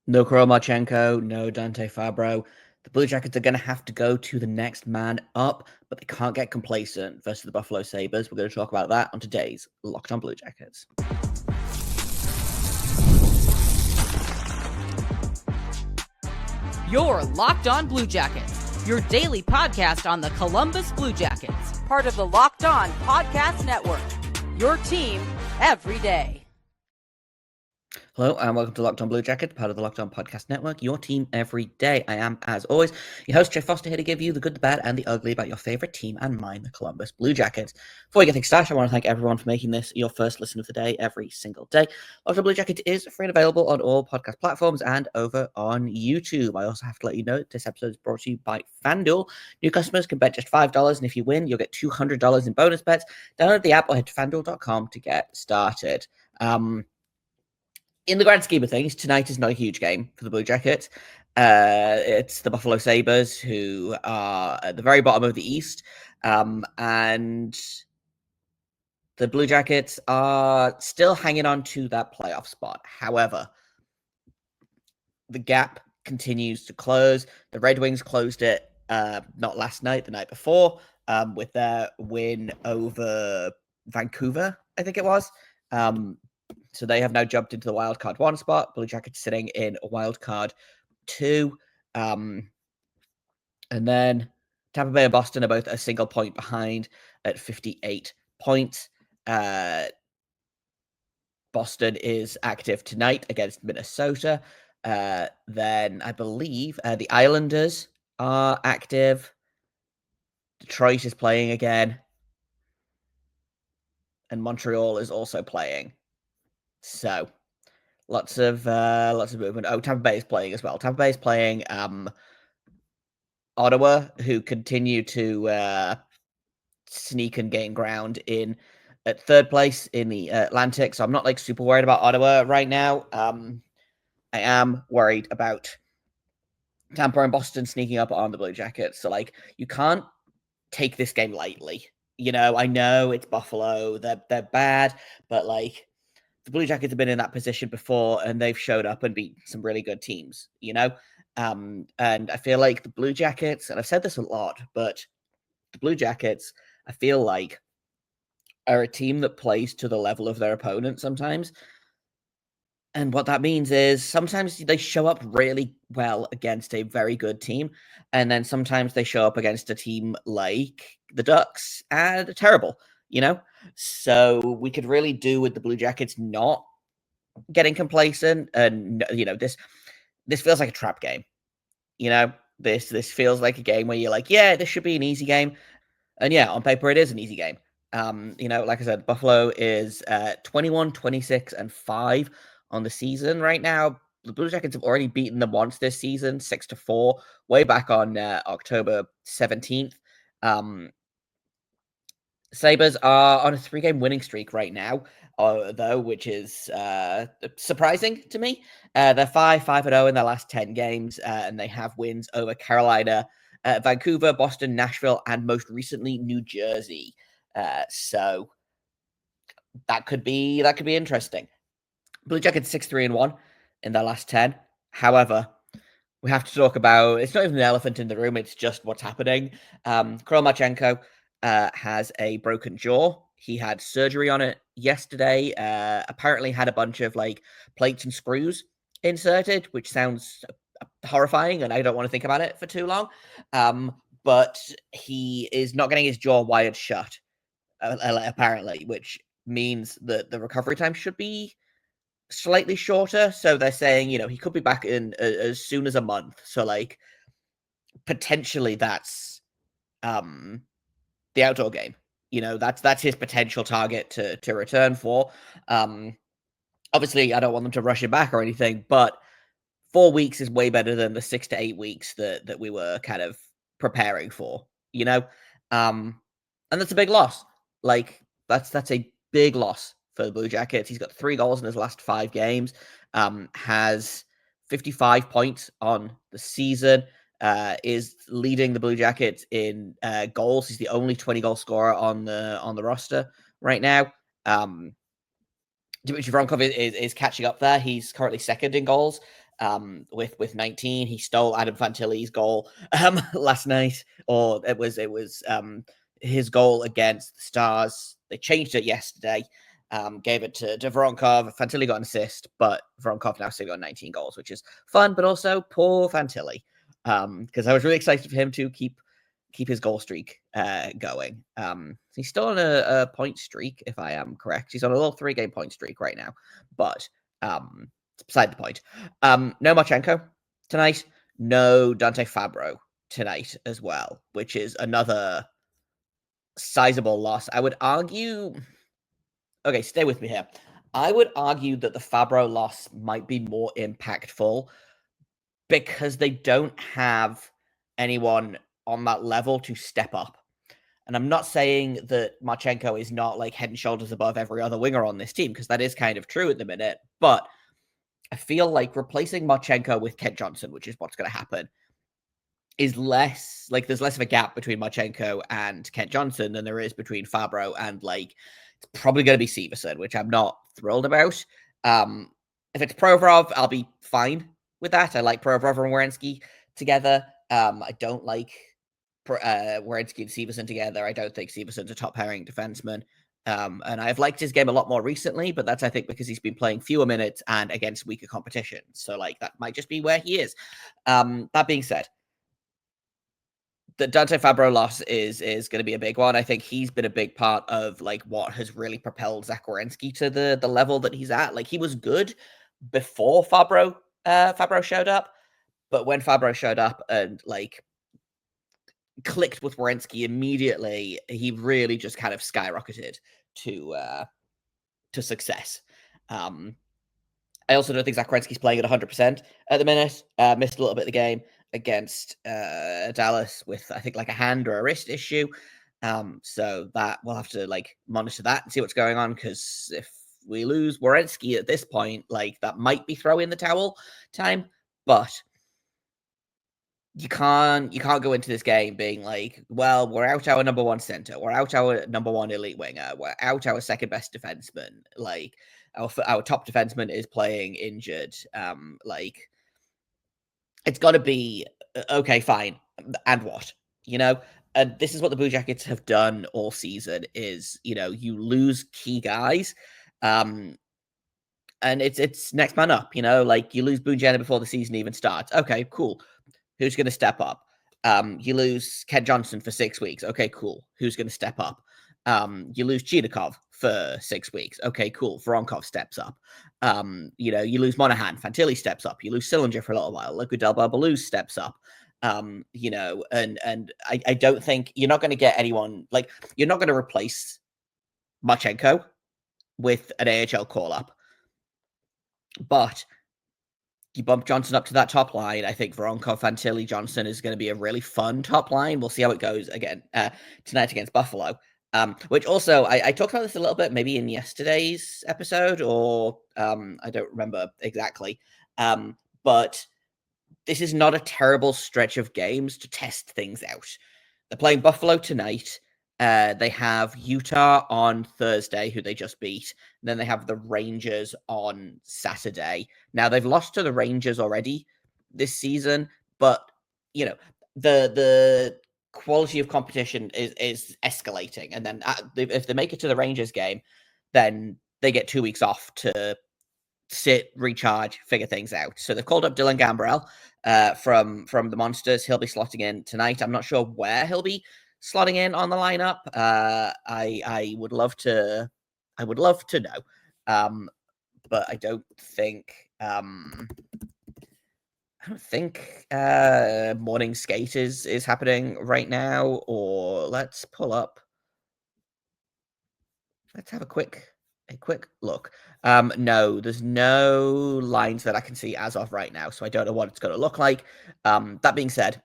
No Kirill Marchenko, no Dante Fabbro. The Blue Jackets are going to have to go to the next man up, but they can't get complacent versus the Buffalo Sabres. We're going to talk about that on today's Locked on Blue Jackets. You're Locked on Blue Jackets, your daily podcast on the Columbus Blue Jackets, part of the Locked on Podcast Network, your team every day. Hello and welcome to Locked on Blue Jackets, part of the Locked on Podcast Network, your team every day. I am, as always, your host, Jeff Foster, here to give you the good, the bad, and the ugly about your favorite team and mine, the Columbus Blue Jackets. Before we get things started, I want to thank everyone for making this your first listen of the day every single day. Locked on Blue Jackets is free and available on all podcast platforms and over on YouTube. I also have to let you know this episode is brought to you by FanDuel. New customers can bet just $5, and if you win, you'll get $200 in bonus bets. Download the app or head to FanDuel.com to get started. In the grand scheme of things, tonight is not a huge game for the Blue Jackets. It's the Buffalo Sabres, who are at the very bottom of the East. And the Blue Jackets are still hanging on to that playoff spot. However, the gap continues to close. The Red Wings closed it not last night, the night before, with their win over Vancouver, I think it was. So they have now jumped into the wildcard 1 spot. Blue Jackets sitting in wildcard 2. And then Tampa Bay and Boston are both a single point behind at 58 points. Boston is active tonight against Minnesota. Then I believe the Islanders are active. Detroit is playing again. And Montreal is also playing. So, lots of movement. Oh, Tampa Bay is playing as well. Tampa Bay is playing Ottawa, who continue to sneak and gain ground in at third place in the Atlantic. So I'm not like super worried about Ottawa right now. I am worried about Tampa and Boston sneaking up on the Blue Jackets. So like you can't take this game lightly. You know, I know it's Buffalo. They're bad, but like the Blue Jackets have been in that position before, and they've showed up and beat some really good teams, you know? And I feel like the Blue Jackets, and I've said this a lot, but the Blue Jackets, I feel like, are a team that plays to the level of their opponent sometimes. And what that means is sometimes they show up really well against a very good team, and then sometimes they show up against a team like the Ducks and they're terrible, you know? So we could really do with the Blue Jackets not getting complacent, and you know, this feels like a trap game. You know, this feels like a game where you're like, yeah, this should be an easy game, and yeah, on paper it is an easy game. You know, like I said, Buffalo is 21, 26, and 5 on the season right now. The Blue Jackets have already beaten them once this season, 6-4, way back on October 17th. Sabres are on a 3-game winning streak right now, though, which is surprising to me. They're 5-0 in their last 10 games, and they have wins over Carolina, Vancouver, Boston, Nashville, and most recently New Jersey. So that could be interesting. Blue Jackets 6-3-1 in their last 10. However, we have to talk about, it's not even an elephant in the room, it's just what's happening. Kirill Marchenko has a broken jaw. He had surgery on it yesterday. Apparently had a bunch of like plates and screws inserted, which sounds horrifying, and I don't want to think about it for too long. But he is not getting his jaw wired shut, apparently, which means that the recovery time should be slightly shorter. So they're saying, you know, he could be back in as soon as a month. So like potentially that's the outdoor game. You know, that's his potential target to return for. Obviously, I don't want them to rush him back or anything, but 4 weeks is way better than the 6 to 8 weeks that we were kind of preparing for, you know? And that's a big loss. Like, that's a big loss for the Blue Jackets. He's got 3 goals in his last 5 games, has 55 points on the season, is leading the Blue Jackets in goals. He's the only 20-goal scorer on the roster right now. Dmitry Vronkov is catching up there. He's currently second in goals with 19. He stole Adam Fantilli's goal last night, or it was his goal against the Stars. They changed it yesterday. Gave it to Voronkov. Fantilli got an assist, but Voronkov now still got 19 goals, which is fun, but also poor Fantilli. Because I was really excited for him to keep his goal streak going. He's still on a point streak, if I am correct. He's on a little 3-game point streak right now, but it's beside the point. No Marchenko tonight. No Dante Fabbro tonight as well, which is another sizable loss. I would argue. Okay, stay with me here. I would argue that the Fabbro loss might be more impactful because they don't have anyone on that level to step up. And I'm not saying that Marchenko is not like head and shoulders above every other winger on this team, because that is kind of true at the minute. But I feel like replacing Marchenko with Kent Johnson, which is what's going to happen, is less like there's less of a gap between Marchenko and Kent Johnson than there is between Fabbro and like it's probably going to be Severson, which I'm not thrilled about. If it's Provorov, I'll be fine with that. I like Provorov and Werenski together. I don't like Werenski and Severson together. I don't think Severson's a top pairing defenseman. And I've liked his game a lot more recently, but that's, I think, because he's been playing fewer minutes and against weaker competition. So, like, that might just be where he is. That being said, the Dante Fabbro loss is going to be a big one. I think he's been a big part of like what has really propelled Zach Werenski to the level that he's at. Like he was good before Fabbro showed up, but when Fabbro showed up and like clicked with Werenski immediately, he really just kind of skyrocketed to success. I also don't think Zach Werenski's playing at 100% at the minute. Missed a little bit of the game against Dallas with, I think, like a hand or a wrist issue. So that we'll have to like monitor that and see what's going on, because if we lose Werenski at this point, like that might be throw in the towel time. But you can't go into this game being like, well, we're out our number one center, we're out our number one elite winger, we're out our second best defenseman. Like our top defenseman is playing injured. Like it's got to be okay, fine, and what, you know? And this is what the Blue Jackets have done all season: is you lose key guys, and it's next man up. Like you lose Boone Jenner before the season even starts. Okay, cool. Who's going to step up? You lose Kent Johnson for 6 weeks. Okay, cool. Who's going to step up? You lose Chidakov for 6 weeks. Okay, cool. Voronkov steps up. You lose Monahan. Fantilli steps up. You lose Sillinger for a little while. Liquid Balbalou steps up. And I don't think you're not going to get anyone, like, you're not going to replace Marchenko with an AHL call-up. But you bump Johnson up to that top line. I think Voronkov, Fantilli, Johnson is going to be a really fun top line. We'll see how it goes again tonight against Buffalo. Which also, I talked about this a little bit, maybe in yesterday's episode, or I don't remember exactly. But this is not a terrible stretch of games to test things out. They're playing Buffalo tonight. They have Utah on Thursday, who they just beat. And then they have the Rangers on Saturday. Now, they've lost to the Rangers already this season, but, the quality of competition is escalating. And then if they make it to the Rangers game, then they get 2 weeks off to sit, recharge, figure things out. So they've called up Dylan Gambrell from the Monsters. He'll be slotting in tonight. I'm not sure where he'll be slotting in on the lineup. I would love to know. But I don't think morning skate is happening right now. Or let's have a quick look. No, there's no lines that I can see as of right now, so I don't know what it's going to look like. That being said,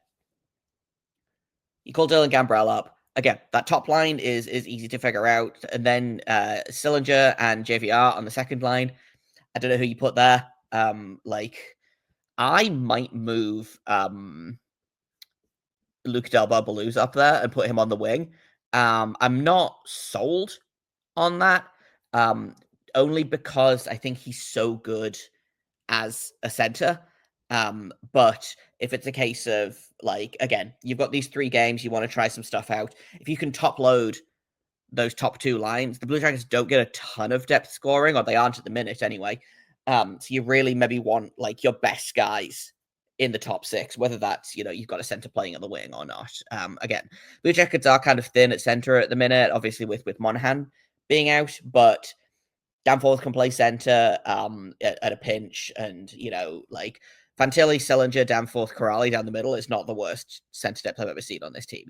you call Dylan Gambrell up. Again, that top line is easy to figure out. And then Sillinger and JVR on the second line. I don't know who you put there. I might move Luke Delbar-Baloo's up there and put him on the wing. I'm not sold on that, only because I think he's so good as a center. But if it's a case of, like, again, you've got these 3 games, you want to try some stuff out. If you can top load those top 2 lines, the Blue Jackets don't get a ton of depth scoring, or they aren't at the minute anyway. So you really maybe want, like, your best guys in the top 6, whether that's, you've got a center playing on the wing or not. Again, Blue Jackets are kind of thin at center at the minute, obviously with Monahan being out, but Danforth can play center at a pinch, and, like, Fantilli, Sillinger, Danforth, Corrali down the middle is not the worst center depth I've ever seen on this team,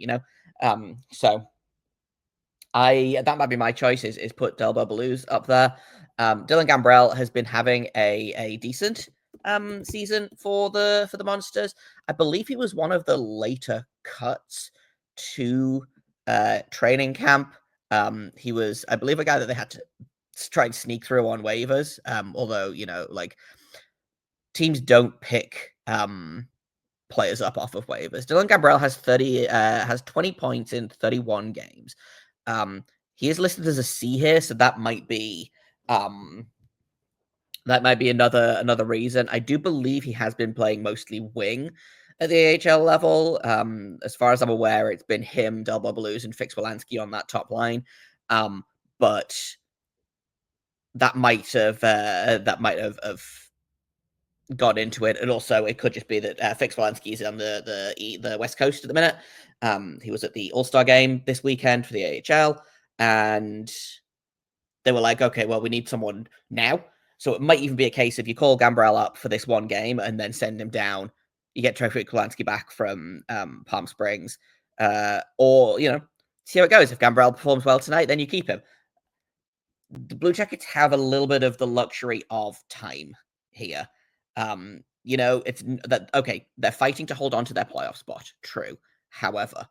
So that might be my choice, is put Delbo Blues up there. Dylan Gambrell has been having a decent season for the Monsters. I believe he was one of the later cuts to training camp. He was, I believe, a guy that they had to try and sneak through on waivers. Although, like, teams don't pick players up off of waivers. Dylan Gambrell has 20 points in 31 games. He is listed as a C here, so that might be another reason. I do believe he has been playing mostly wing at the AHL level. As far as I'm aware, it's been him, Delbo Blues, and Fix Wolanski on that top line. But that might have got into it, and also it could just be that Fix Wolanski is on the West Coast at the minute. He was at the All-Star game this weekend for the AHL, and they were like, okay, well, we need someone now. So it might even be a case if you call Gambrell up for this one game and then send him down, you get Fix Wolanski back from Palm Springs, or see how it goes. If Gambrell performs well tonight, then you keep him. The Blue Jackets have a little bit of the luxury of time here. It's that, okay, they're fighting to hold on to their playoff spot. True. However,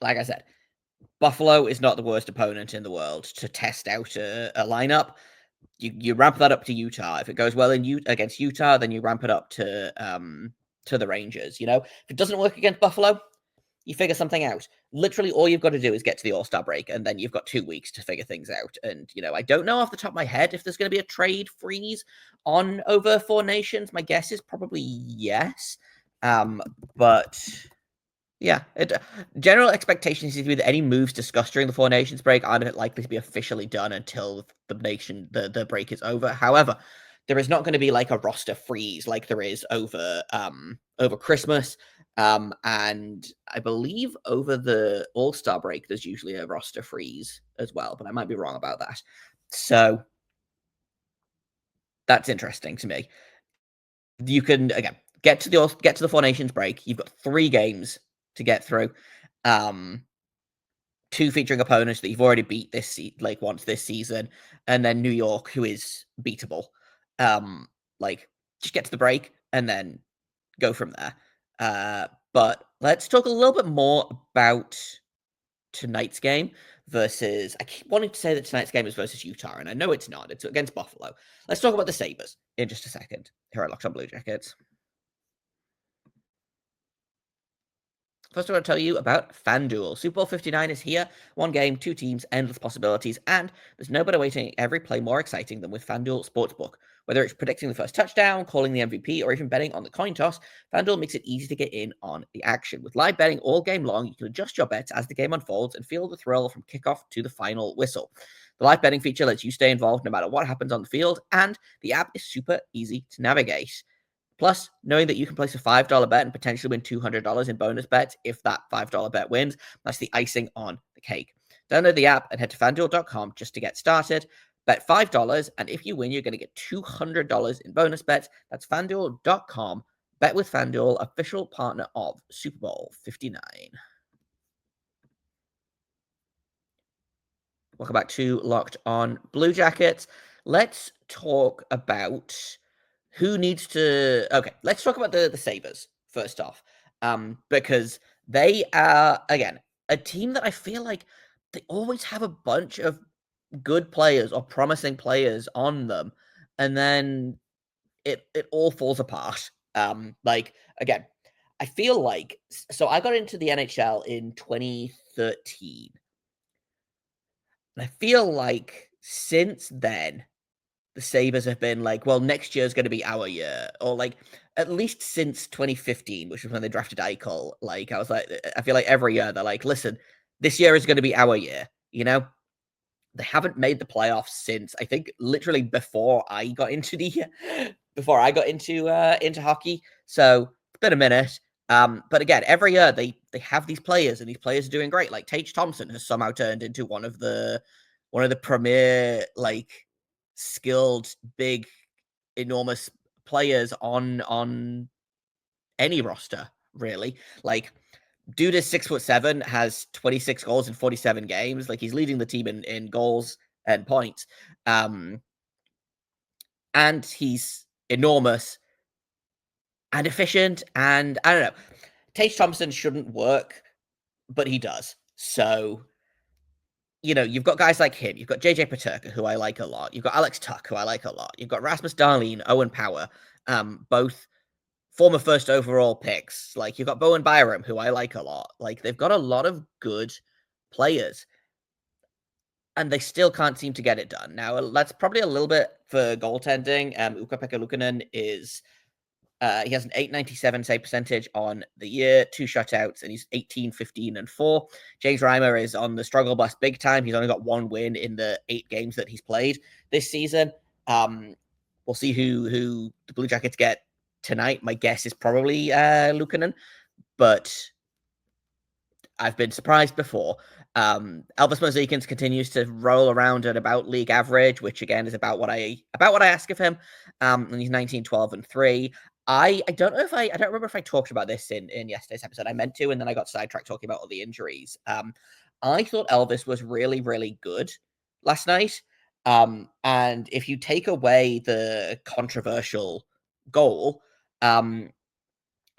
like I said, Buffalo is not the worst opponent in the world to test out a lineup. You ramp that up to Utah. If it goes well against Utah, then you ramp it up to the Rangers. If it doesn't work against Buffalo, you figure something out. Literally, all you've got to do is get to the All-Star break, and then you've got 2 weeks to figure things out. And, I don't know off the top of my head if there's going to be a trade freeze on over 4 nations. My guess is probably yes. But yeah, general expectations seem to be that any moves discussed during the 4 nations break aren't likely to be officially done until the break is over. However, there is not going to be like a roster freeze like there is over Christmas. And I believe over the All-Star break, there's usually a roster freeze as well, but I might be wrong about that. So that's interesting to me. You can, again, get to the 4 nations break. You've got 3 games to get through. 2 featuring opponents that you've already beat once this season, and then New York, who is beatable. Just get to the break and then go from there. But let's talk a little bit more about tonight's game versus, I keep wanting to say that tonight's game is versus Utah, and I know it's not. It's against Buffalo. Let's talk about the Sabres in just a second here at Locked On Blue Jackets. First, I want to tell you about FanDuel. Super Bowl 59 is here. 1 game, 2 teams, endless possibilities, and there's no better way to make every play more exciting than with FanDuel Sportsbook. Whether it's predicting the first touchdown, calling the MVP, or even betting on the coin toss, FanDuel makes it easy to get in on the action. With live betting all game long, you can adjust your bets as the game unfolds and feel the thrill from kickoff to the final whistle. The live betting feature lets you stay involved no matter what happens on the field, and the app is super easy to navigate. Plus, knowing that you can place a $5 bet and potentially win $200 in bonus bets if that $5 bet wins, that's the icing on the cake. Download the app and head to FanDuel.com just to get started. Bet $5, and if you win, you're going to get $200 in bonus bets. That's FanDuel.com. Bet with FanDuel, official partner of Super Bowl 59. Welcome back to Locked On Blue Jackets. Let's talk about who needs to... Okay, let's talk about the Sabres first off, because they are, again, a team that I feel like they always have a bunch of good players or promising players on them, and then it all falls apart. Again, I feel like... So I got into the NHL in 2013. And I feel like since then, the Sabres have been like, well, next year's going to be our year, or like at least since 2015, which was when they drafted Eichel. Like, I was like, I feel like every year they're like, listen, this year is going to be our year, you know? They haven't made the playoffs since I think literally before I got into into hockey. So it's been a minute. But again, every year they have these players, and these players are doing great. Like Tage Thompson has somehow turned into one of the premier like skilled big enormous players on any roster, really. Like, dude is 6'7", has 26 goals in 47 games. Like, he's leading the team in goals and points. And he's enormous and efficient. And I don't know, Tage Thompson shouldn't work, but he does. So, you know, you've got guys like him. You've got JJ Peterka, who I like a lot. You've got Alex Tuck, who I like a lot. You've got Rasmus Dahlin, Owen Power, both former first overall picks. Like, you've got Bowen Byram, who I like a lot. Like, they've got a lot of good players, and they still can't seem to get it done. Now, that's probably a little bit for goaltending. Ukko-Pekka Luukkonen is he has an .897 save percentage on the year, 2 shutouts, and he's 18, 15, and 4. James Reimer is on the struggle bus big time. He's only got 1 win in the 8 games that he's played this season. We'll see who the Blue Jackets get tonight. My guess is probably Luukkonen, but I've been surprised before. Elvis Merzlikins continues to roll around at about league average, which again is about what I ask of him. And he's 19, 12, and 3. I don't know if I don't remember if I talked about this in yesterday's episode. I meant to, and then I got sidetracked talking about all the injuries. I thought Elvis was really, really good last night. And if you take away the controversial goal, 4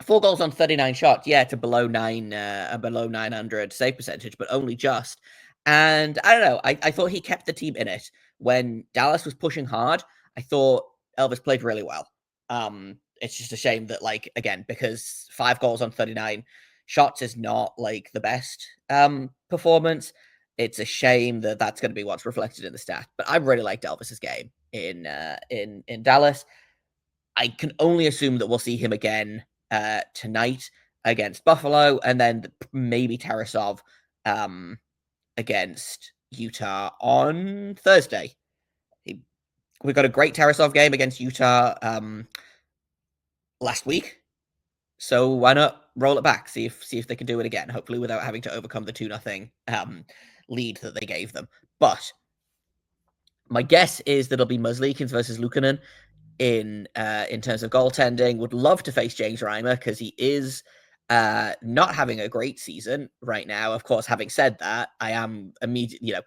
goals on 39 shots. Yeah, it's a below 900 save percentage, but only just. And I don't know. I thought he kept the team in it when Dallas was pushing hard. I thought Elvis played really well. It's just a shame that, like, again, because 5 goals on 39 shots is not like the best performance. It's a shame that that's going to be what's reflected in the stat. But I really liked Elvis's game in Dallas. I can only assume that we'll see him again tonight against Buffalo, and then maybe Tarasov against Utah on Thursday. We got a great Tarasov game against Utah last week, so why not roll it back? See if they can do it again. Hopefully, without having to overcome the 2-0 lead that they gave them. But my guess is that it'll be Merzlikins versus Luukkonen in terms of goaltending. Would love to face James Reimer because he is not having a great season right now. Of course, having said that, I am immediately, I'm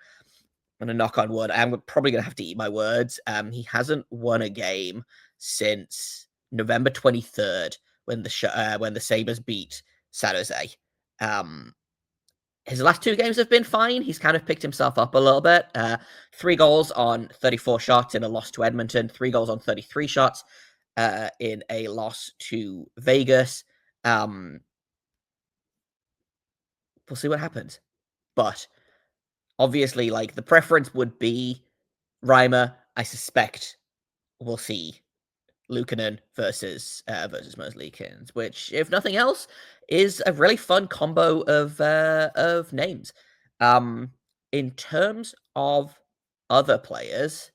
going to knock on wood. I am probably going to have to eat my words. He hasn't won a game since November 23rd when the Sabres beat San Jose. His last 2 games have been fine. He's kind of picked himself up a little bit. 3 goals on 34 shots in a loss to Edmonton. 3 goals on 33 shots in a loss to Vegas. We'll see what happens. But obviously, like, the preference would be Reimer. I suspect we'll see Luukkonen versus Merzlikins, which, if nothing else, is a really fun combo of names. In terms of other players,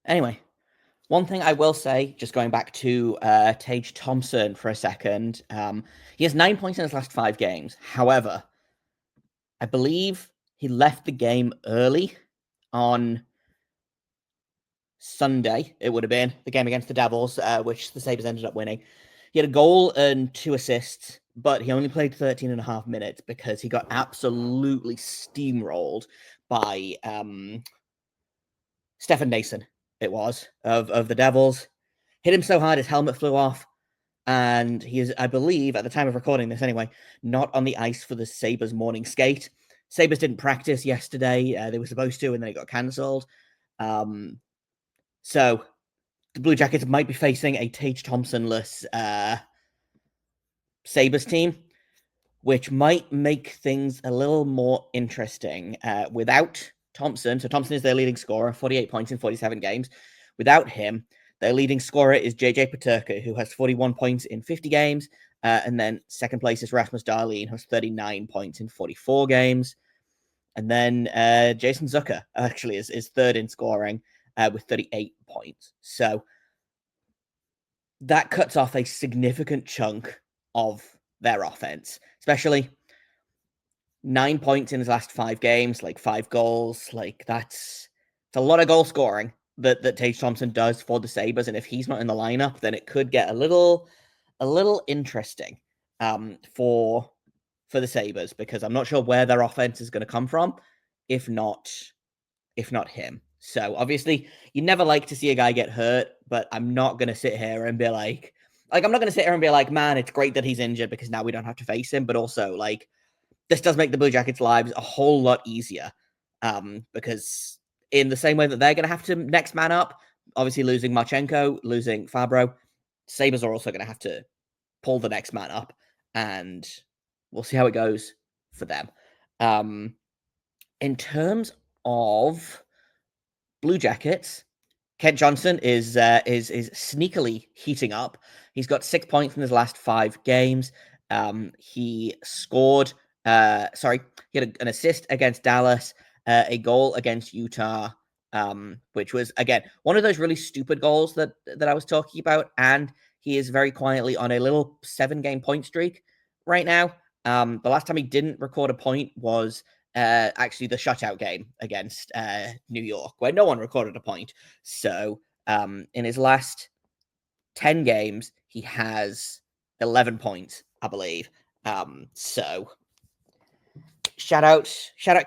anyway, one thing I will say, just going back to Tage Thompson for a second, he has 9 points in his last 5 games. However, I believe he left the game early on Sunday. It would have been the game against the Devils, which the Sabres ended up winning. He had a goal and 2 assists, but he only played 13 and a half minutes because he got absolutely steamrolled by Stefan Nason, it was, of the Devils. Hit him so hard his helmet flew off, and he is, I believe, at the time of recording this anyway, not on the ice for the Sabres morning skate. Sabres didn't practice yesterday. They were supposed to, and then it got cancelled. So the Blue Jackets might be facing a Tage Thompson-less Sabres team, which might make things a little more interesting. Without Thompson. So Thompson is their leading scorer, 48 points in 47 games. Without him, their leading scorer is JJ Peterka, who has 41 points in 50 games. And then second place is Rasmus Dahlin, who has 39 points in 44 games. And then Jason Zucker actually is third in scoring with 38 points. So that cuts off a significant chunk of their offense, especially 9 points in his last 5 games, like 5 goals. Like it's a lot of goal scoring that Tage Thompson does for the Sabres. And if he's not in the lineup, then it could get a little interesting for the Sabres, because I'm not sure where their offense is going to come from if not him. So obviously you never like to see a guy get hurt, but I'm not going to sit here and be like I'm not going to sit here and be like, man, it's great that he's injured because now we don't have to face him. But also, like, this does make the Blue Jackets' lives a whole lot easier, because in the same way that they're going to have to next man up, obviously losing Marchenko, losing Fabbro, Sabres are also going to have to pull the next man up, and we'll see how it goes for them. In terms of Blue Jackets, Kent Johnson is sneakily heating up. He's got 6 points in his last 5 games. He scored. He had an assist against Dallas, a goal against Utah, which was, again, one of those really stupid goals that I was talking about. And he is very quietly on a little 7-game point streak right now. The last time he didn't record a point was actually the shutout game against New York, where no one recorded a point. So in his last 10 games, he has 11 points, I believe. So shout out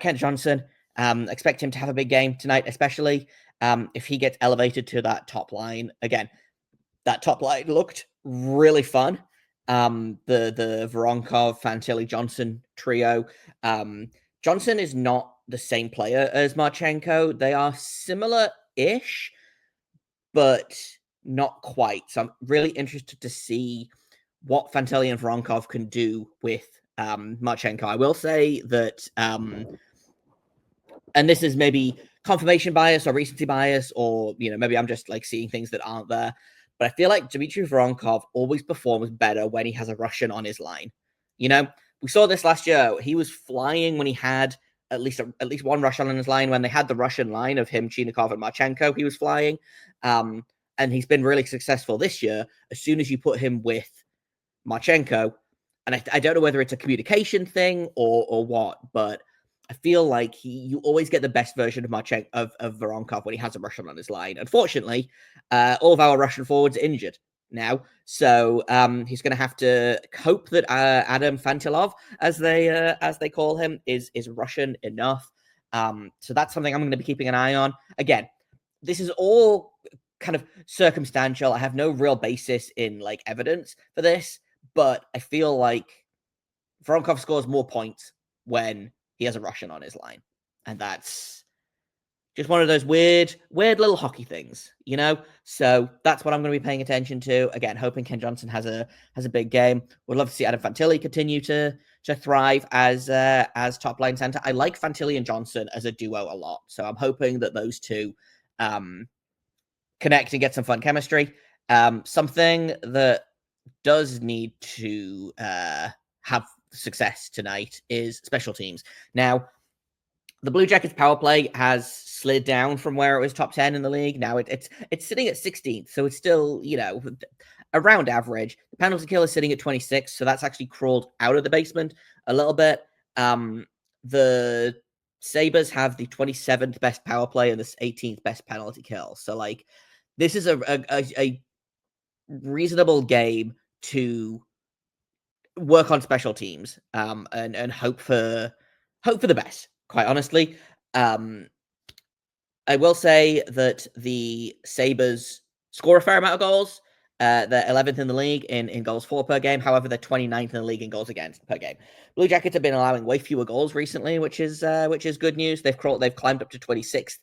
Kent Johnson. Expect him to have a big game tonight, especially if he gets elevated to that top line. Again, that top line looked really fun. The Voronkov, Fantilli, Johnson trio. Johnson is not the same player as Marchenko. They are similar-ish, but not quite. So I'm really interested to see what Fantilli and Voronkov can do with Marchenko. I will say that, and this is maybe confirmation bias or recency bias, or maybe I'm just like seeing things that aren't there, but I feel like Dmitry Voronkov always performs better when he has a Russian on his line. We saw this last year. He was flying when he had at least one Russian on his line. When they had the Russian line of him, Chinikov, and Marchenko, he was flying. And he's been really successful this year as soon as you put him with Marchenko. And I don't know whether it's a communication thing or what, but I feel like you always get the best version of Marchenko, of Voronkov when he has a Russian on his line. Unfortunately, all of our Russian forwards are injured now, so he's going to have to hope that Adam Fantilov, as they call him, is Russian enough. So that's something I'm going to be keeping an eye on. Again, this is all kind of circumstantial. I have no real basis in like evidence for this, but I feel like Voronkov scores more points when he has a Russian on his line, and that's just one of those weird little hockey things, So that's what I'm going to be paying attention to. Again, hoping Ken Johnson has a big game. Would love to see Adam Fantilli continue to thrive as top line center. I like Fantilli and Johnson as a duo a lot, so I'm hoping that those two connect and get some fun chemistry. Something that does need to have success tonight is special teams. Now, the Blue Jackets power play has slid down from where it was top 10 in the league. Now it's sitting at 16th, so it's still, around average. The penalty kill is sitting at 26, so that's actually crawled out of the basement a little bit. The Sabres have the 27th best power play and the 18th best penalty kill. So, like, this is a reasonable game to work on special teams and hope for the best. Quite honestly, I will say that the Sabres score a fair amount of goals. They're 11th in the league in goals for per game. However, they're 29th in the league in goals against per game. Blue Jackets have been allowing way fewer goals recently, which is good news. They've climbed up to 26th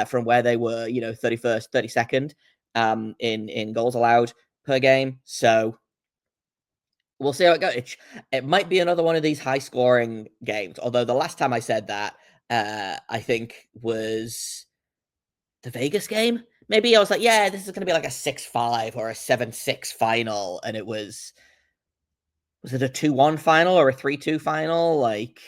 from where they were, 31st, 32nd in goals allowed per game. So we'll see how it goes. It might be another one of these high-scoring games, although the last time I said that, I think was the Vegas game. Maybe I was like, yeah, this is going to be like a 6-5 or a 7-6 final, and it was it a 2-1 final or a 3-2 final? Like,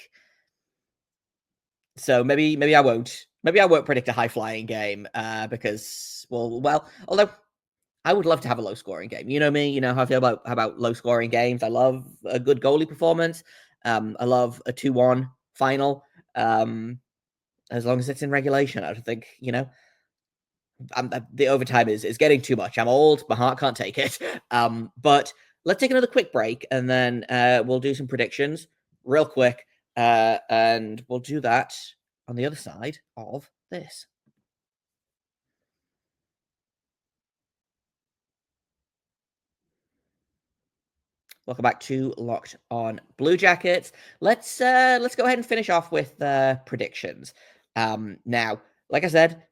so maybe I won't. Maybe I won't predict a high flying game because well, although I would love to have a low scoring game. You know me, you know how I feel about low scoring games. I love a good goalie performance. I love a 2-1 final. As long as it's in regulation, I don't think, the overtime is getting too much. I'm old, my heart can't take it. But let's take another quick break, and then we'll do some predictions real quick, and we'll do that on the other side of this. Welcome back to Locked On Blue Jackets. Let's go ahead and finish off with predictions. Now, like I said,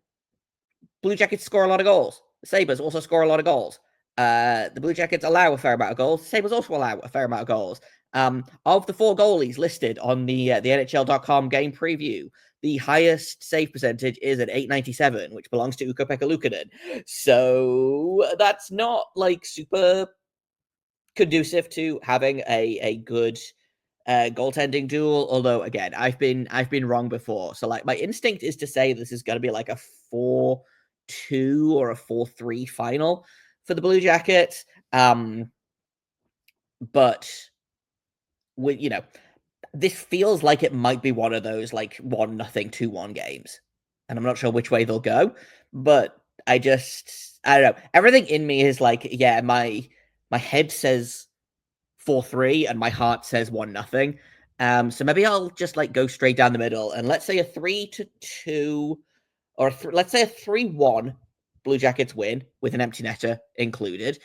Blue Jackets score a lot of goals. The Sabres also score a lot of goals. The Blue Jackets allow a fair amount of goals. The Sabres also allow a fair amount of goals. Of the 4 goalies listed on the NHL.com game preview, the highest save percentage is at .897, which belongs to Ukko-Pekka Luukkonen. So that's not like super conducive to having a good goaltending duel. Although again, I've been wrong before. So like my instinct is to say this is going to be like a 4-2 or a 4-3 final for the Blue Jackets. But this feels like it might be one of those like 1-0, 2-1 games, and I'm not sure which way they'll go. But I don't know. Everything in me is like, yeah, my head says 4-3 and my heart says 1-0. So maybe I'll just like go straight down the middle, and let's say a 3-2 or let's say a 3-1 Blue Jackets win with an empty netter included.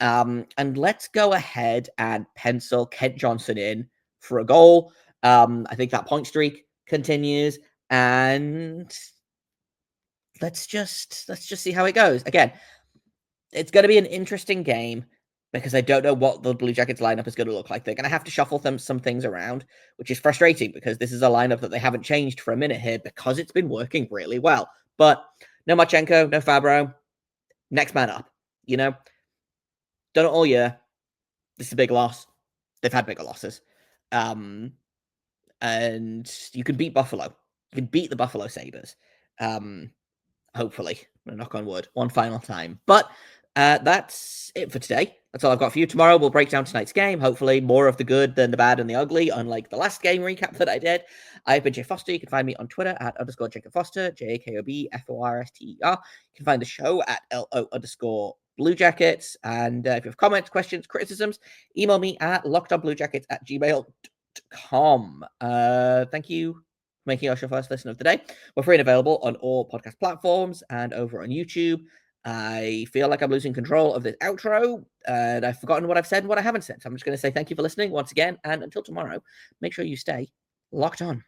And let's go ahead and pencil Kent Johnson in for a goal. I think that point streak continues, and let's just see how it goes. Again, it's going to be an interesting game because I don't know what the Blue Jackets lineup is going to look like. They're going to have to shuffle some things around, which is frustrating because this is a lineup that they haven't changed for a minute here because it's been working really well. But no Marchenko, no Fabbro, next man up. Done it all year. This is a big loss. They've had bigger losses. And you can beat Buffalo. You can beat the Buffalo Sabres. Hopefully. I'm gonna knock on wood one final time. But that's it for today. That's all I've got for you. Tomorrow we'll break down tonight's game. Hopefully more of the good than the bad and the ugly, unlike the last game recap that I did. I've been Jay Foster. You can find me on Twitter at _Jacob Foster, JAKOBFORSTER. You can find the show at LO_Blue Jackets. And if you have comments, questions, criticisms, email me at lockedonbluejackets@gmail.com. Thank you for making us your first listen of the day. We're free and available on all podcast platforms and over on YouTube. I feel like I'm losing control of this outro, and I've forgotten what I've said and what I haven't said. So I'm just going to say thank you for listening once again, and until tomorrow, make sure you stay locked on.